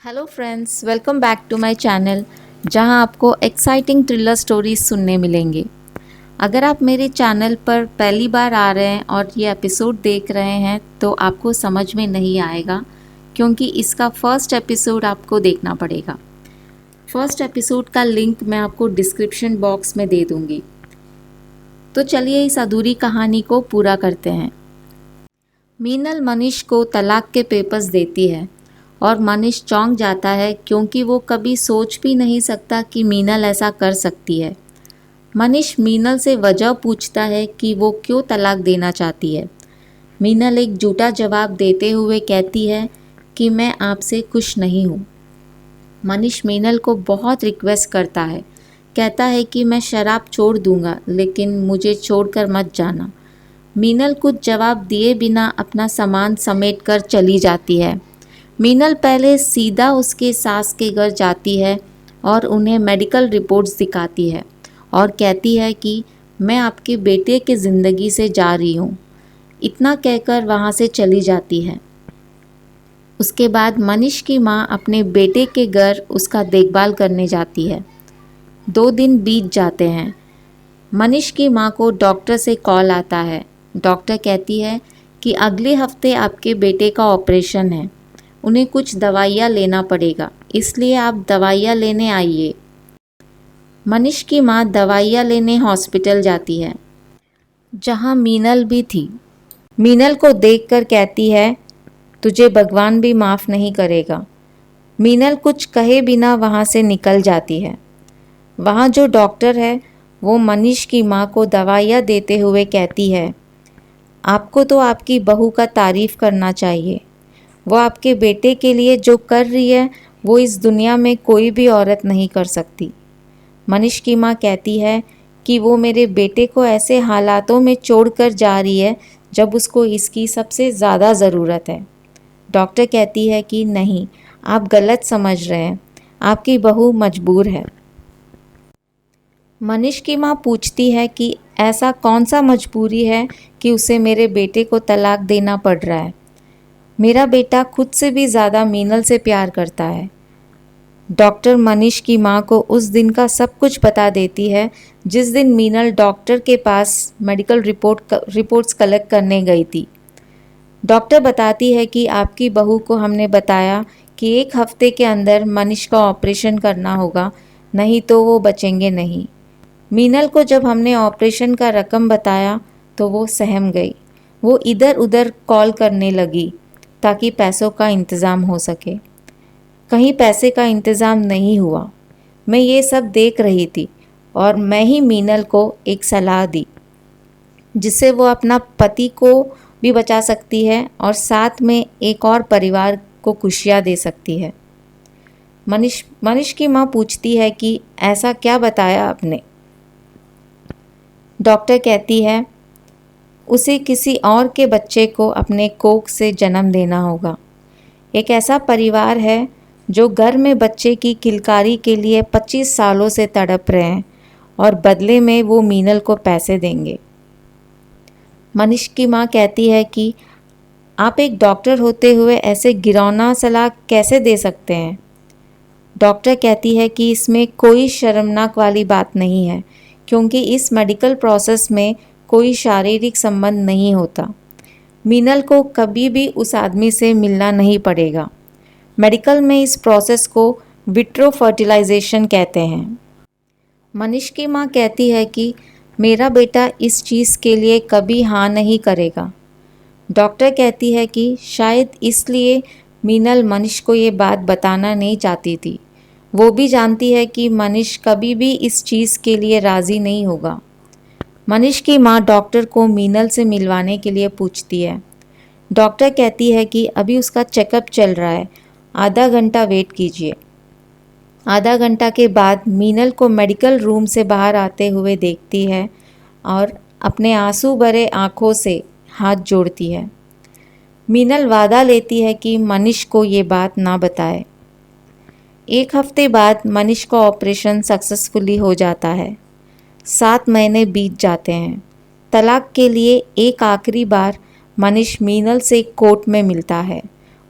Hello friends, welcome back to my channel जहां आपको exciting thriller stories सुनने मिलेंगे। अगर आप मेरे चैनल पर पहली बार आ रहे हैं और ये एपिसोड देख रहे हैं तो आपको समझ में नहीं आएगा, क्योंकि इसका फर्स्ट एपिसोड आपको देखना पड़ेगा। फर्स्ट एपिसोड का लिंक मैं आपको डिस्क्रिप्शन बॉक्स में दे दूँगी। तो चलिए इस अधूरी कहानी को पूरा करते हैं। मीनल मनीष को तलाक के पेपर्स देती है और मनीष चौंक जाता है, क्योंकि वो कभी सोच भी नहीं सकता कि मीनल ऐसा कर सकती है। मनीष मीनल से वजह पूछता है कि वो क्यों तलाक देना चाहती है। मीनल एक झूठा जवाब देते हुए कहती है कि मैं आपसे खुश नहीं हूँ। मनीष मीनल को बहुत रिक्वेस्ट करता है, कहता है कि मैं शराब छोड़ दूंगा, लेकिन मुझे छोड़कर मत जाना। मीनल कुछ जवाब दिए बिना अपना सामान समेट कर चली जाती है। मीनल पहले सीधा उसके सास के घर जाती है और उन्हें मेडिकल रिपोर्ट्स दिखाती है और कहती है कि मैं आपके बेटे की ज़िंदगी से जा रही हूँ। इतना कहकर वहाँ से चली जाती है। उसके बाद मनीष की माँ अपने बेटे के घर उसका देखभाल करने जाती है। 2 दिन बीत जाते हैं। मनीष की माँ को डॉक्टर से कॉल आता है। डॉक्टर कहती है कि अगले हफ्ते आपके बेटे का ऑपरेशन है, उन्हें कुछ दवाइयाँ लेना पड़ेगा, इसलिए आप दवाइयाँ लेने आइए। मनीष की माँ दवाइयाँ लेने हॉस्पिटल जाती है, जहाँ मीनल भी थी। मीनल को देखकर कहती है, तुझे भगवान भी माफ़ नहीं करेगा। मीनल कुछ कहे बिना वहाँ से निकल जाती है। वहाँ जो डॉक्टर है वो मनीष की माँ को दवाइयाँ देते हुए कहती है, आपको तो आपकी बहू का तारीफ़ करना चाहिए। वो आपके बेटे के लिए जो कर रही है वो इस दुनिया में कोई भी औरत नहीं कर सकती। मनीष की माँ कहती है कि वो मेरे बेटे को ऐसे हालातों में छोड़कर जा रही है जब उसको इसकी सबसे ज़्यादा ज़रूरत है। डॉक्टर कहती है कि नहीं, आप गलत समझ रहे हैं, आपकी बहू मजबूर है। मनीष की माँ पूछती है कि ऐसा कौन सा मजबूरी है कि उसे मेरे बेटे को तलाक देना पड़ रहा है। मेरा बेटा खुद से भी ज़्यादा मीनल से प्यार करता है। डॉक्टर मनीष की माँ को उस दिन का सब कुछ बता देती है जिस दिन मीनल डॉक्टर के पास मेडिकल रिपोर्ट्स कलेक्ट करने गई थी। डॉक्टर बताती है कि आपकी बहू को हमने बताया कि 1 हफ्ते के अंदर मनीष का ऑपरेशन करना होगा, नहीं तो वो बचेंगे नहीं। मीनल को जब हमने ऑपरेशन का रकम बताया तो वो सहम गई। वो इधर उधर कॉल करने लगी ताकि पैसों का इंतज़ाम हो सके। कहीं पैसे का इंतज़ाम नहीं हुआ। मैं ये सब देख रही थी और मैं ही मीनल को एक सलाह दी जिससे वो अपना पति को भी बचा सकती है और साथ में एक और परिवार को खुशियाँ दे सकती है। मनीष की माँ पूछती है कि ऐसा क्या बताया आपने। डॉक्टर कहती है, उसे किसी और के बच्चे को अपने कोख से जन्म देना होगा। एक ऐसा परिवार है जो घर में बच्चे की किलकारी के लिए 25 सालों से तड़प रहे हैं और बदले में वो मीनल को पैसे देंगे। मनीष की माँ कहती है कि आप एक डॉक्टर होते हुए ऐसे घिनौना सलाह कैसे दे सकते हैं। डॉक्टर कहती है कि इसमें कोई शर्मनाक वाली बात नहीं है, क्योंकि इस मेडिकल प्रोसेस में कोई शारीरिक संबंध नहीं होता। मीनल को कभी भी उस आदमी से मिलना नहीं पड़ेगा। मेडिकल में इस प्रोसेस को विट्रो फर्टिलाइजेशन कहते हैं। मनीष की माँ कहती है कि मेरा बेटा इस चीज़ के लिए कभी हाँ नहीं करेगा। डॉक्टर कहती है कि शायद इसलिए मीनल मनीष को ये बात बताना नहीं चाहती थी। वो भी जानती है कि मनीष कभी भी इस चीज़ के लिए राज़ी नहीं होगा। मनीष की माँ डॉक्टर को मीनल से मिलवाने के लिए पूछती है। डॉक्टर कहती है कि अभी उसका चेकअप चल रहा है, आधा घंटा वेट कीजिए। आधा घंटा के बाद मीनल को मेडिकल रूम से बाहर आते हुए देखती है और अपने आंसू भरे आँखों से हाथ जोड़ती है। मीनल वादा लेती है कि मनीष को ये बात ना बताए। 1 हफ्ते बाद मनीष का ऑपरेशन सक्सेसफुली हो जाता है। 7 महीने बीत जाते हैं। तलाक के लिए एक आखिरी बार मनीष मीनल से कोर्ट में मिलता है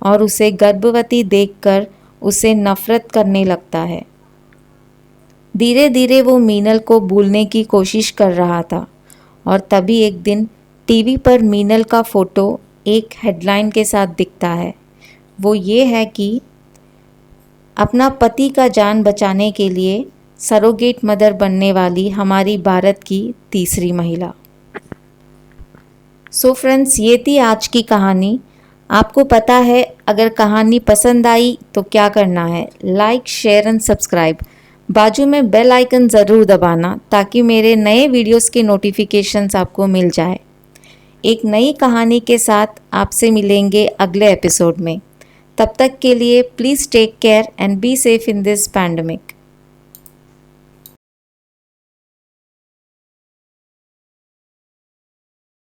और उसे गर्भवती देखकर उसे नफरत करने लगता है। धीरे धीरे वो मीनल को भूलने की कोशिश कर रहा था और तभी एक दिन टीवी पर मीनल का फ़ोटो एक हेडलाइन के साथ दिखता है। वो ये है कि अपना पति का जान बचाने के लिए सरोगेट मदर बनने वाली हमारी भारत की तीसरी महिला। सो फ्रेंड्स, ये थी आज की कहानी। आपको पता है अगर कहानी पसंद आई तो क्या करना है, लाइक शेयर एंड सब्सक्राइब। बाजू में बेल आइकन ज़रूर दबाना ताकि मेरे नए वीडियोस के नोटिफिकेशंस आपको मिल जाए। एक नई कहानी के साथ आपसे मिलेंगे अगले एपिसोड में। तब तक के लिए please take care and be safe in this pandemic.